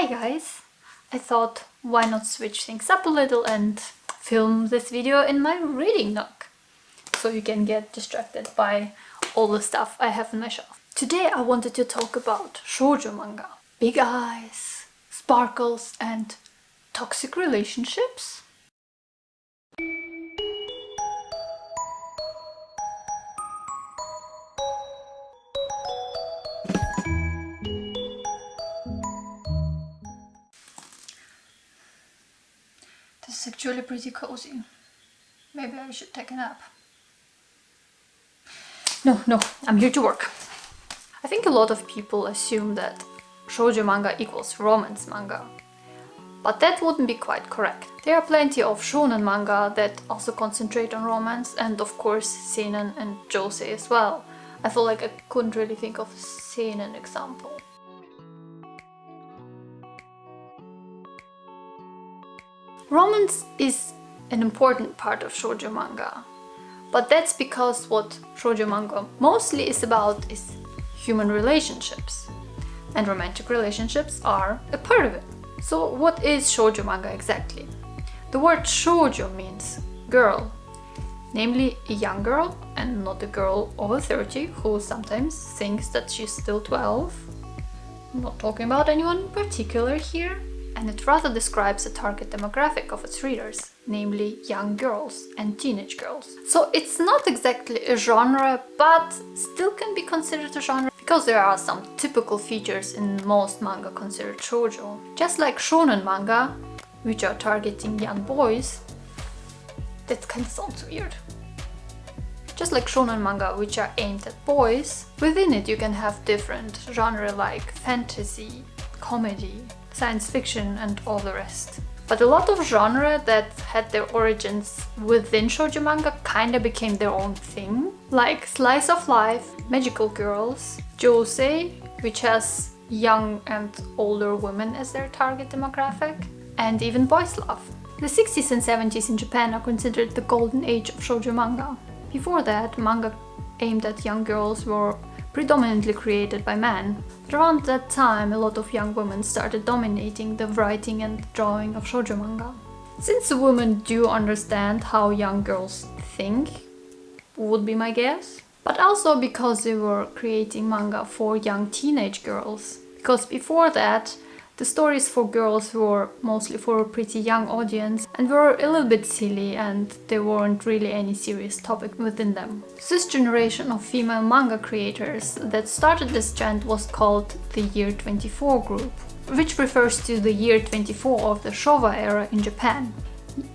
Hi guys! I thought why not switch things up a little and film this video in my reading nook so you can get distracted by all the stuff I have on my shelf. Today I wanted to talk about shoujo manga. Big eyes, sparkles and toxic relationships. This is actually pretty cozy. Maybe I should take a nap. No, I'm here to work. I think a lot of people assume that shoujo manga equals romance manga. But that wouldn't be quite correct. There are plenty of shonen manga that also concentrate on romance, and of course seinen and josei as well. I feel like I couldn't really think of a seinen example. Romance is an important part of shoujo manga, but that's because what shoujo manga mostly is about is human relationships, and romantic relationships are a part of it. So what is shoujo manga exactly? The word shoujo means girl, namely a young girl and not a girl over 30 who sometimes thinks that she's still 12. I'm not talking about anyone in particular here. And it rather describes a target demographic of its readers, namely young girls and teenage girls. So it's not exactly a genre, but still can be considered a genre because there are some typical features in most manga considered shoujo. Just like shonen manga, which are targeting young boys, that kind of sounds weird. Just like shonen manga, which are aimed at boys, within it you can have different genres like fantasy, comedy, science fiction and all the rest. But a lot of genre that had their origins within shoujo manga kinda became their own thing, like slice of life, magical girls, josei, which has young and older women as their target demographic, and even boys love. The 60s and 70s in Japan are considered the golden age of shoujo manga. Before that, manga aimed at young girls were predominantly created by men. But around that time, a lot of young women started dominating the writing and drawing of shoujo manga. Since the women do understand how young girls think, would be my guess, but also because they were creating manga for young teenage girls. Because before that, the stories for girls were mostly for a pretty young audience and were a little bit silly, and there weren't really any serious topic within them. This generation of female manga creators that started this trend was called the Year 24 group, which refers to the year 24 of the Showa era in Japan,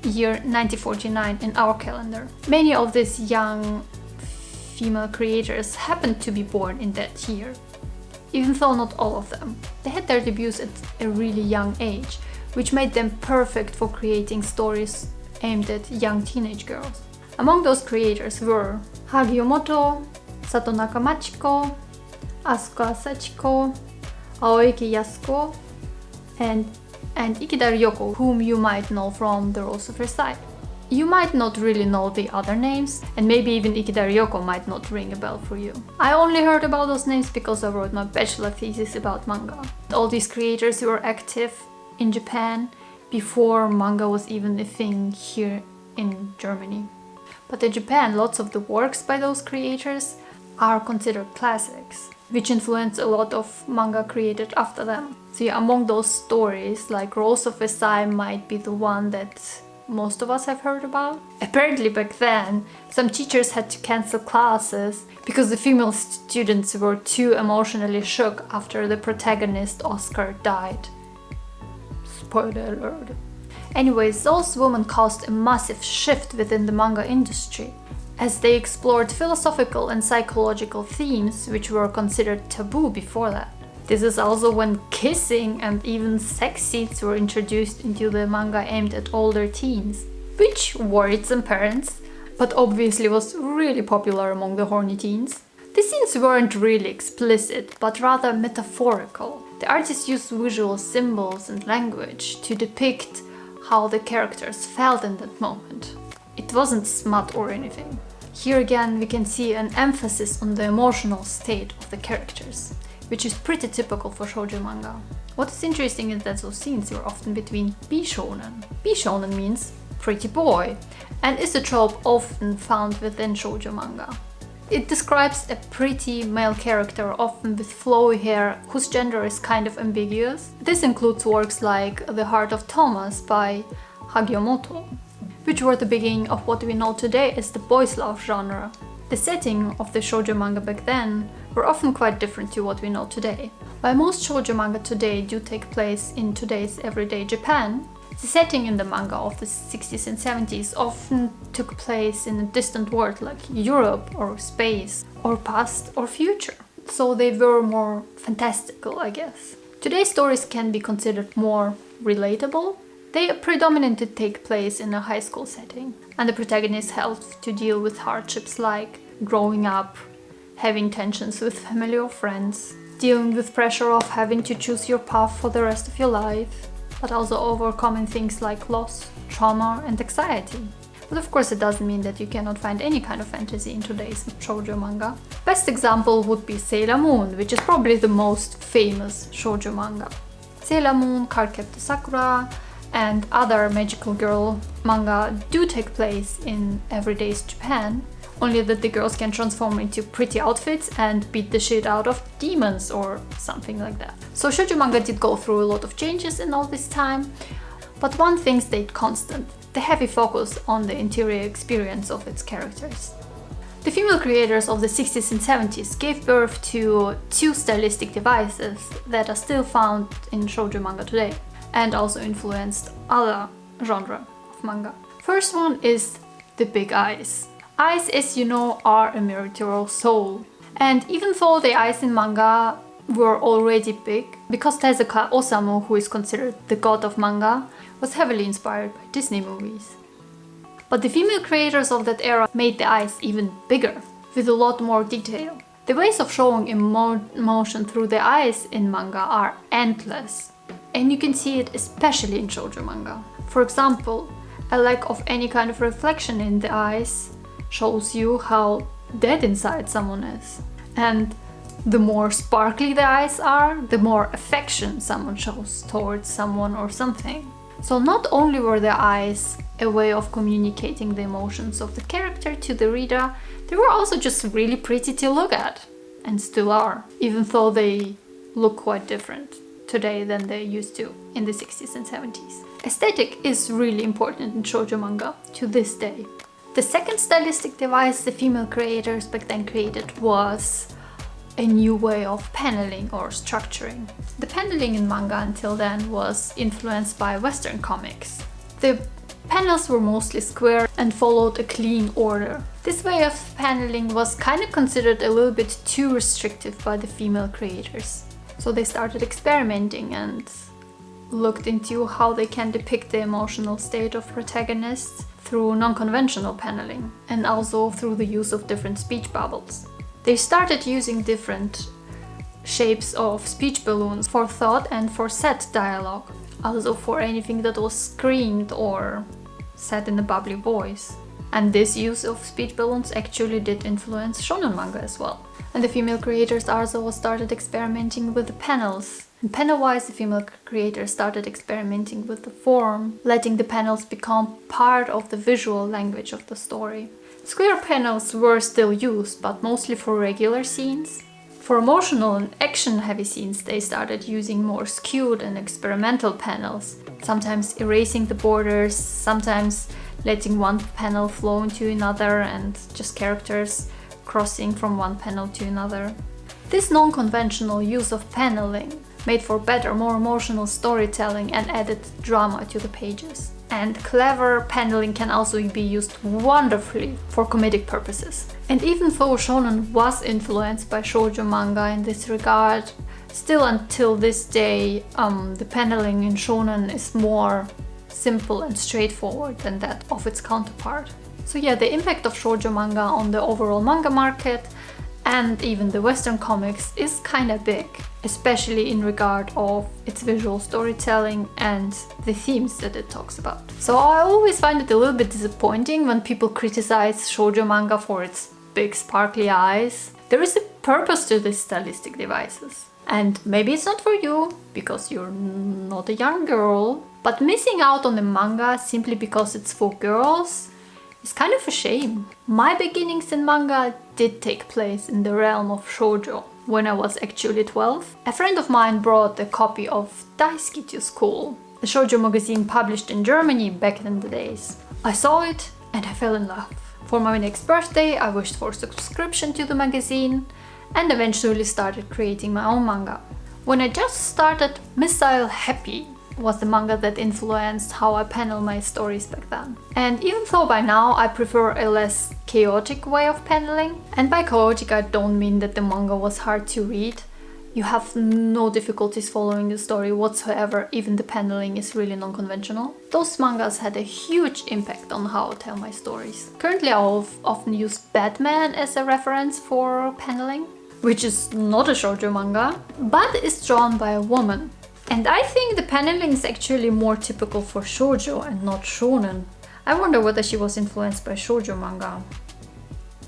year 1949 in our calendar. Many of these young female creators happened to be born in that year. Even though not all of them. They had their debuts at a really young age, which made them perfect for creating stories aimed at young teenage girls. Among those creators were Hagiomoto, Satonaka Machiko, Asuka Sachiko, Aoiki Yasuko, and Ikeda Ryoko, whom you might know from The Rose of Versailles. You might not really know the other names, and maybe even Ikeda Ryoko might not ring a bell for you. I only heard about those names because I wrote my bachelor thesis about manga. All these creators were active in Japan before manga was even a thing here in Germany. But in Japan, lots of the works by those creators are considered classics, which influenced a lot of manga created after them. So yeah, among those stories, like Rose of Versailles might be the one that most of us have heard about. Apparently back then, some teachers had to cancel classes because the female students were too emotionally shook after the protagonist Oscar died. Spoiler alert. Anyways, those women caused a massive shift within the manga industry, as they explored philosophical and psychological themes which were considered taboo before that. This is also when kissing and even sex scenes were introduced into the manga aimed at older teens, which worried some parents, but obviously was really popular among the horny teens. The scenes weren't really explicit, but rather metaphorical. The artists used visual symbols and language to depict how the characters felt in that moment. It wasn't smut or anything. Here again we can see an emphasis on the emotional state of the characters. which is pretty typical for shoujo manga. What is interesting is that those scenes were often between bishonen. Bishonen means pretty boy, and is a trope often found within shoujo manga. It describes a pretty male character, often with flowy hair, whose gender is kind of ambiguous. This includes works like The Heart of Thomas by Hagiomoto, which were the beginning of what we know today as the boys' love genre. The setting of the shoujo manga back then were often quite different to what we know today. While most shoujo manga today do take place in today's everyday Japan, the setting in the manga of the 60s and 70s often took place in a distant world like Europe or space or past or future. So they were more fantastical, I guess. Today's stories can be considered more relatable. They predominantly take place in a high school setting, and the protagonist helps to deal with hardships like growing up, having tensions with family or friends, dealing with pressure of having to choose your path for the rest of your life, but also overcoming things like loss, trauma and anxiety. But of course it doesn't mean that you cannot find any kind of fantasy in today's shoujo manga. Best example would be Sailor Moon, which is probably the most famous shoujo manga. Sailor Moon, Cardcaptor Sakura and other magical girl manga do take place in everyday Japan, only that the girls can transform into pretty outfits and beat the shit out of demons or something like that. So shoujo manga did go through a lot of changes in all this time, but one thing stayed constant: the heavy focus on the interior experience of its characters. The female creators of the 60s and 70s gave birth to two stylistic devices that are still found in shoujo manga today, and also influenced other genres of manga. First one is the big eyes. Eyes, as you know, are a mirror to our soul. And even though the eyes in manga were already big, because Tezuka Osamu, who is considered the god of manga, was heavily inspired by Disney movies. But the female creators of that era made the eyes even bigger, with a lot more detail. The ways of showing emotion through the eyes in manga are endless. And you can see it especially in shoujo manga. For example, a lack of any kind of reflection in the eyes shows you how dead inside someone is. And the more sparkly the eyes are, the more affection someone shows towards someone or something. So not only were the eyes a way of communicating the emotions of the character to the reader, they were also just really pretty to look at, and still are, even though they look quite different today than they used to in the 60s and 70s. Aesthetic is really important in shoujo manga to this day. The second stylistic device the female creators back then created was a new way of paneling or structuring. The paneling in manga until then was influenced by Western comics. The panels were mostly square and followed a clean order. This way of paneling was kind of considered a little bit too restrictive by the female creators. So they started experimenting and looked into how they can depict the emotional state of protagonists through non-conventional paneling, and also through the use of different speech bubbles. They started using different shapes of speech balloons for thought and for set dialogue, also for anything that was screamed or said in a bubbly voice. And this use of speech balloons actually did influence shonen manga as well. And the female creators also started experimenting with the panels. And panel-wise, the female creators started experimenting with the form, letting the panels become part of the visual language of the story. Square panels were still used, but mostly for regular scenes. For emotional and action-heavy scenes, they started using more skewed and experimental panels, sometimes erasing the borders, sometimes letting one panel flow into another and just characters crossing from one panel to another. This non-conventional use of paneling made for better, more emotional storytelling and added drama to the pages. And clever paneling can also be used wonderfully for comedic purposes. And even though shonen was influenced by shoujo manga in this regard, still until this day, the paneling in shonen is more simple and straightforward than that of its counterpart. So yeah, the impact of shoujo manga on the overall manga market and even the Western comics is kinda big, especially in regard of its visual storytelling and the themes that it talks about. So I always find it a little bit disappointing when people criticize shoujo manga for its big sparkly eyes. There is a purpose to these stylistic devices. And maybe it's not for you, because you're not a young girl, but missing out on the manga simply because it's for girls is kind of a shame. My beginnings in manga did take place in the realm of shoujo when I was actually 12. A friend of mine brought a copy of Daisuki to school, a shoujo magazine published in Germany back in the days. I saw it and I fell in love. For my next birthday, I wished for a subscription to the magazine and eventually started creating my own manga. When I just started, Missile Happy was the manga that influenced how I panel my stories back then. And even though by now I prefer a less chaotic way of paneling, and by chaotic I don't mean that the manga was hard to read, you have no difficulties following the story whatsoever, even the paneling is really non-conventional. Those mangas had a huge impact on how I tell my stories. Currently I often use Batman as a reference for paneling, which is not a shoujo manga, but is drawn by a woman. And I think the paneling is actually more typical for shoujo and not shonen. I wonder whether she was influenced by shoujo manga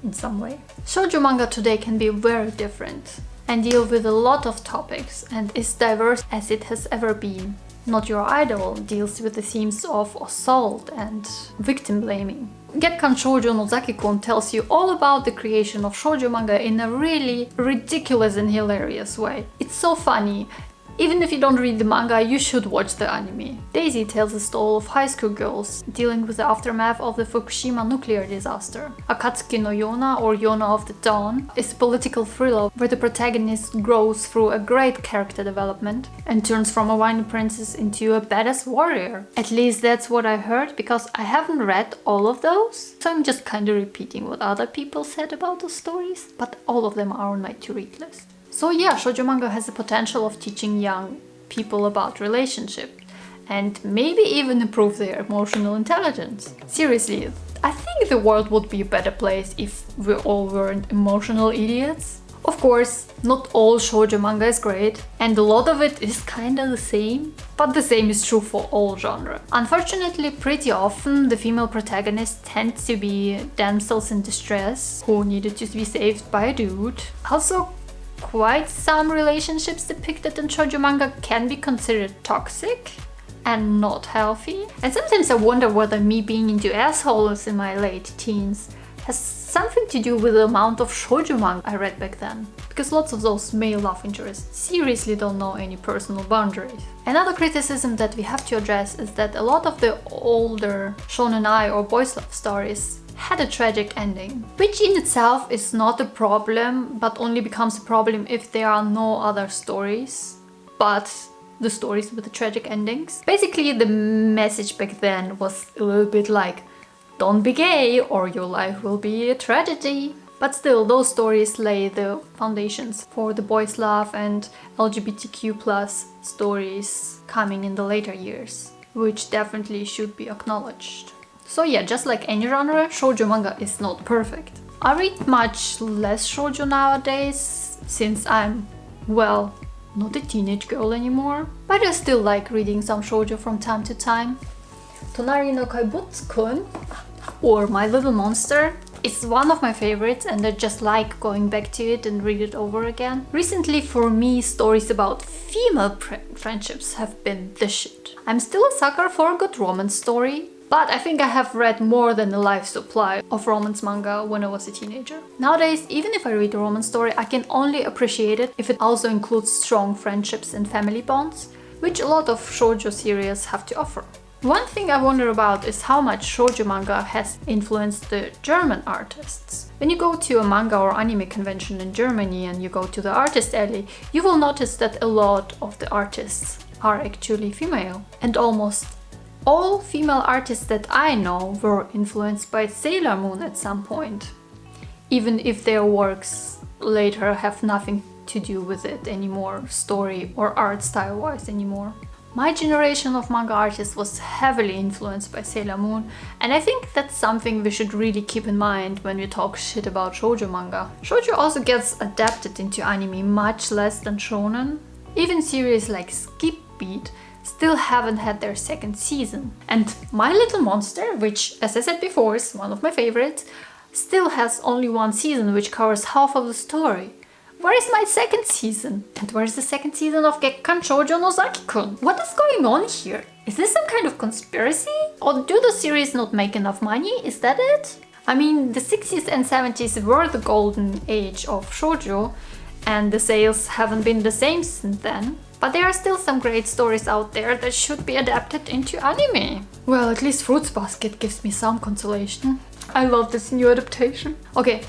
in some way. Shoujo manga today can be very different and deal with a lot of topics and is diverse as it has ever been. Not Your Idol deals with the themes of assault and victim blaming. Gekkan Shoujo Nozaki-kun tells you all about the creation of shoujo manga in a really ridiculous and hilarious way. It's so funny. Even if you don't read the manga, you should watch the anime. Daisy tells a story of high school girls dealing with the aftermath of the Fukushima nuclear disaster. Akatsuki no Yona, or Yona of the Dawn, is a political thriller where the protagonist grows through a great character development and turns from a whiny princess into a badass warrior. At least that's what I heard, because I haven't read all of those, so I'm just kinda repeating what other people said about those stories, but all of them are on my to-read list. So yeah, shoujo manga has the potential of teaching young people about relationship and maybe even improve their emotional intelligence. Seriously, I think the world would be a better place if we all weren't emotional idiots. Of course, not all shoujo manga is great, and a lot of it is kinda the same, but the same is true for all genre. Unfortunately, pretty often the female protagonists tend to be damsels in distress who needed to be saved by a dude. Also, quite some relationships depicted in shoujo manga can be considered toxic and not healthy. And sometimes I wonder whether me being into assholes in my late teens has something to do with the amount of shoujo manga I read back then. Because lots of those male love interests seriously don't know any personal boundaries. Another criticism that we have to address is that a lot of the older shonen ai or boys love stories had a tragic ending, which in itself is not a problem, but only becomes a problem if there are no other stories, but the stories with the tragic endings. Basically, the message back then was a little bit like, don't be gay or your life will be a tragedy. But still, those stories lay the foundations for the boys' love and LGBTQ+ stories coming in the later years, which definitely should be acknowledged. So yeah, just like any genre, shoujo manga is not perfect. I read much less shoujo nowadays, since I'm, well, not a teenage girl anymore. But I still like reading some shoujo from time to time. Tonari no Kaibutsu-kun, or My Little Monster, is one of my favorites, and I just like going back to it and read it over again. Recently, for me, stories about female friendships have been the shit. I'm still a sucker for a good romance story, but I think I have read more than a life supply of romance manga when I was a teenager. Nowadays, even if I read a romance story, I can only appreciate it if it also includes strong friendships and family bonds, which a lot of shoujo series have to offer. One thing I wonder about is how much shoujo manga has influenced the German artists. When you go to a manga or anime convention in Germany and you go to the artist alley, you will notice that a lot of the artists are actually female, and almost all female artists that I know were influenced by Sailor Moon at some point, even if their works later have nothing to do with it anymore, story or art style wise anymore. My generation of manga artists was heavily influenced by Sailor Moon, and I think that's something we should really keep in mind when we talk shit about shoujo manga. Shoujo also gets adapted into anime much less than shonen. Even series like Skip Beat still haven't had their second season. And My Little Monster, which, as I said before, is one of my favorites, still has only one season, which covers half of the story, Where is my second season? And where is the second season of Gekkan Shoujo no Zaki-kun? What is going on here? Is this some kind of conspiracy? Or do the series not make enough money? Is that it? I mean, the 60s and 70s were the golden age of shoujo, and the sales haven't been the same since then. But there are still some great stories out there that should be adapted into anime. Well, at least Fruits Basket gives me some consolation. I love this new adaptation. Okay,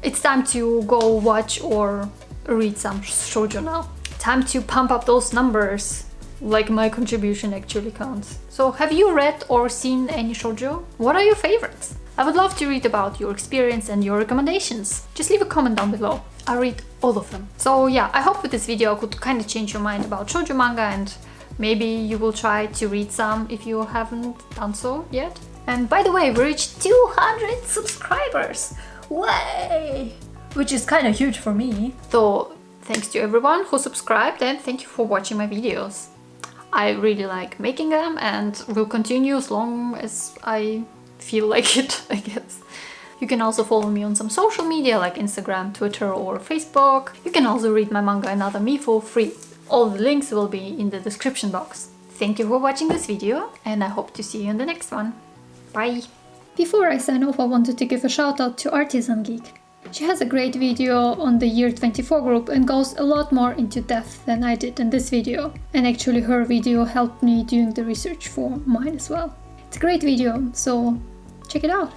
it's time to go watch or read some shoujo now. Time to pump up those numbers, like my contribution actually counts. So have you read or seen any shoujo? What are your favorites? I would love to read about your experience and your recommendations. Just leave a comment down below. I read all of them. So yeah, I hope with this video I could kind of change your mind about shoujo manga, and maybe you will try to read some if you haven't done so yet. And by the way, we reached 200 subscribers! Way! Which is kind of huge for me. So thanks to everyone who subscribed, and thank you for watching my videos. I really like making them and will continue as long as I feel like it, I guess. You can also follow me on some social media like Instagram, Twitter or Facebook. You can also read my manga and other me for free. All the links will be in the description box. Thank you for watching this video, and I hope to see you in the next one. Bye! Before I sign off, I wanted to give a shout out to Artisan Geek. She has a great video on the Year 24 group and goes a lot more into depth than I did in this video. And actually her video helped me doing the research for mine as well. It's a great video, so check it out!